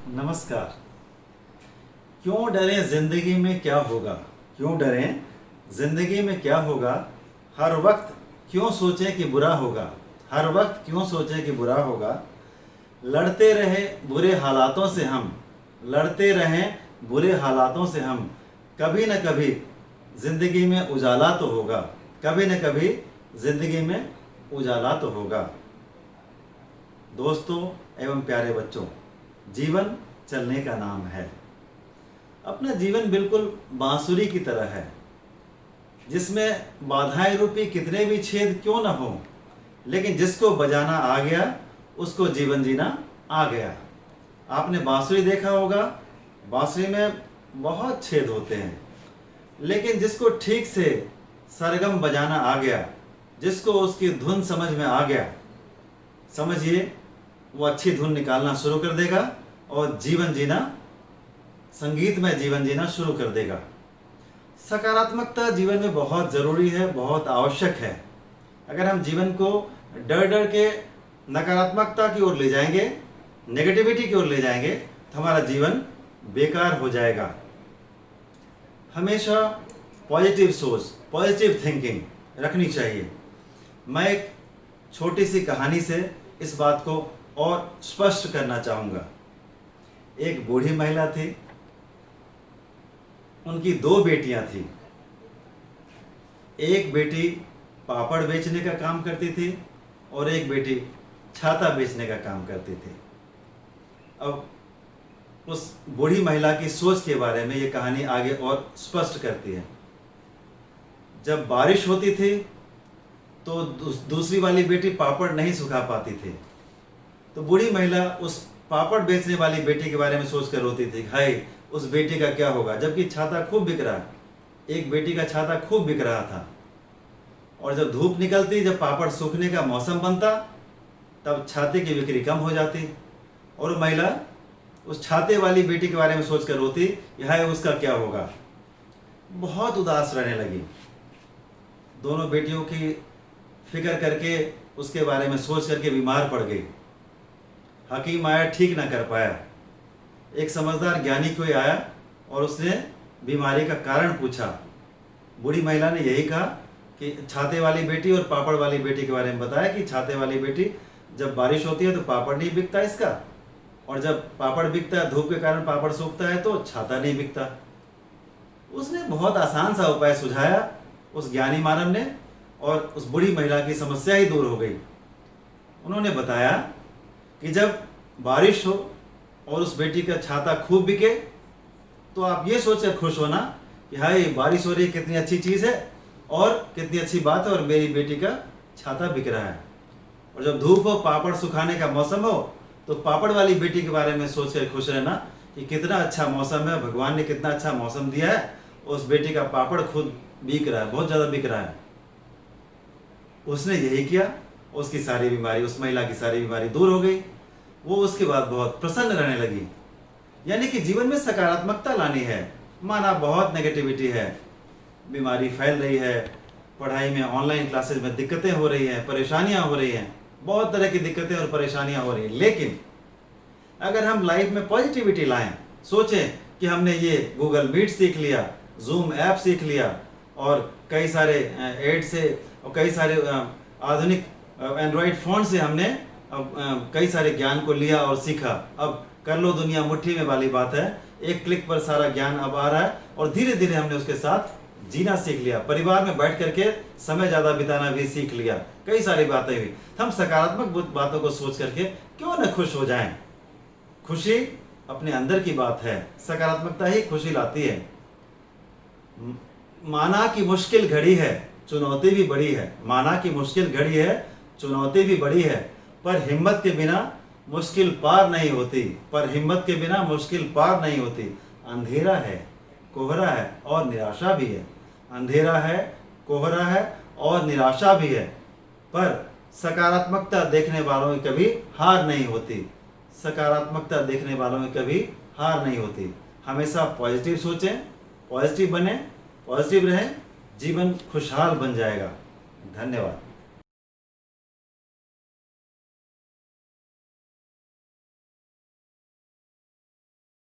नमस्कार। क्यों डरें जिंदगी में क्या होगा? क्यों डरें जिंदगी में क्या होगा? हर वक्त क्यों सोचें कि बुरा होगा? हर वक्त क्यों सोचें कि बुरा होगा? लड़ते रहे बुरे हालातों से हम, लड़ते रहें बुरे हालातों से हम, कभी न कभी जिंदगी में उजाला तो होगा, कभी न कभी जिंदगी में उजाला तो होगा। दोस्तों एवं प्यारे बच्चों, जीवन चलने का नाम है। अपना जीवन बिल्कुल बांसुरी की तरह है, जिसमें बाधाएं रूपी कितने भी छेद क्यों न हो, लेकिन जिसको बजाना आ गया उसको जीवन जीना आ गया। आपने बांसुरी देखा होगा, बांसुरी में बहुत छेद होते हैं, लेकिन जिसको ठीक से सरगम बजाना आ गया, जिसको उसकी धुन समझ में आ गया, समझिए वो अच्छी धुन निकालना शुरू कर देगा और जीवन जीना, संगीतमय जीवन जीना शुरू कर देगा। सकारात्मकता जीवन में बहुत ज़रूरी है, बहुत आवश्यक है। अगर हम जीवन को डर डर के नकारात्मकता की ओर ले जाएंगे, नेगेटिविटी की ओर ले जाएंगे, तो हमारा जीवन बेकार हो जाएगा। हमेशा पॉजिटिव सोच, पॉजिटिव थिंकिंग रखनी चाहिए। मैं एक छोटी सी कहानी से इस बात को और स्पष्ट करना चाहूँगा। एक बूढ़ी महिला थी, उनकी दो बेटियां थी। एक बेटी पापड़ बेचने का काम करती थी और एक बेटी छाता बेचने का काम करती थी। अब उस बूढ़ी महिला की सोच के बारे में ये कहानी आगे और स्पष्ट करती है। जब बारिश होती थी तो दूसरी वाली बेटी पापड़ नहीं सुखा पाती थी, तो बूढ़ी महिला उस पापड़ बेचने वाली बेटी के बारे में सोच कर रोती थी, हाय उस बेटी का क्या होगा, जबकि छाता खूब बिक रहा है। एक बेटी का छाता खूब बिक रहा था, और जब धूप निकलती, जब पापड़ सूखने का मौसम बनता, तब छाते की बिक्री कम हो जाती और वो महिला उस छाते वाली बेटी के बारे में सोच कर रोती, हाय उसका क्या होगा। बहुत उदास रहने लगी। दोनों बेटियों की फिक्र करके, उसके बारे में सोच करके बीमार पड़ गई। हकीम आया, ठीक ना कर पाया। एक समझदार ज्ञानी कोई आया और उसने बीमारी का कारण पूछा। बूढ़ी महिला ने यही कहा कि छाते वाली बेटी और पापड़ वाली बेटी के बारे में बताया कि छाते वाली बेटी, जब बारिश होती है तो पापड़ नहीं बिकता इसका, और जब पापड़ बिकता है, धूप के कारण पापड़ सूखता है, तो छाता नहीं बिकता। उसने बहुत आसान सा उपाय सुझाया उस ज्ञानी मानव ने, और उस बूढ़ी महिला की समस्या ही दूर हो गई। उन्होंने बताया कि जब बारिश हो और उस बेटी का छाता खूब बिके, तो आप ये सोचकर खुश होना कि हाय बारिश हो रही, कितनी अच्छी चीज़ है और कितनी अच्छी बात है, और मेरी बेटी का छाता बिक रहा है। और जब धूप हो, पापड़ सुखाने का मौसम हो, तो पापड़ वाली बेटी के बारे में सोचकर खुश रहना कि कितना अच्छा मौसम है, भगवान ने कितना अच्छा मौसम दिया है, उस बेटी का पापड़ खुद बिक रहा है, बहुत ज़्यादा बिक रहा है। उसने यही किया, उसकी सारी बीमारी, उस महिला की सारी बीमारी दूर हो गई। वो उसके बाद बहुत प्रसन्न रहने लगी। यानी कि जीवन में सकारात्मकता लानी है। माना बहुत नेगेटिविटी है, बीमारी फैल रही है, पढ़ाई में, ऑनलाइन क्लासेस में दिक्कतें हो रही हैं, परेशानियां हो रही हैं, बहुत तरह की दिक्कतें और परेशानियां हो रही हैं, लेकिन अगर हम लाइफ में पॉजिटिविटी लाएं, सोचें कि हमने ये गूगल मीट सीख लिया, जूम ऐप सीख लिया, और कई सारे एड से और कई सारे आधुनिक एंड्रॉयड फ़ोन से हमने कई सारे ज्ञान को लिया और सीखा। अब कर लो दुनिया मुट्ठी में वाली बात है, एक क्लिक पर सारा ज्ञान अब आ रहा है, और धीरे धीरे हमने उसके साथ जीना सीख लिया। परिवार में बैठ करके समय ज़्यादा बिताना भी सीख लिया, कई सारी बातें हुई। हम सकारात्मक बातों को सोच करके क्यों न खुश हो जाएं। खुशी अपने अंदर की बात है, सकारात्मकता ही खुशी लाती है। माना कि मुश्किल घड़ी है, चुनौती भी बड़ी है। माना कि मुश्किल घड़ी है, चुनौती भी बड़ी है, पर हिम्मत के बिना मुश्किल पार नहीं होती। पर हिम्मत के बिना मुश्किल पार नहीं होती। अंधेरा है, कोहरा है और निराशा भी है। अंधेरा है, कोहरा है और निराशा भी है, पर सकारात्मकता देखने वालों में कभी हार नहीं होती। सकारात्मकता देखने वालों में कभी हार नहीं होती। हमेशा पॉजिटिव सोचें, पॉजिटिव बने, पॉजिटिव रहें, जीवन खुशहाल बन जाएगा। धन्यवाद।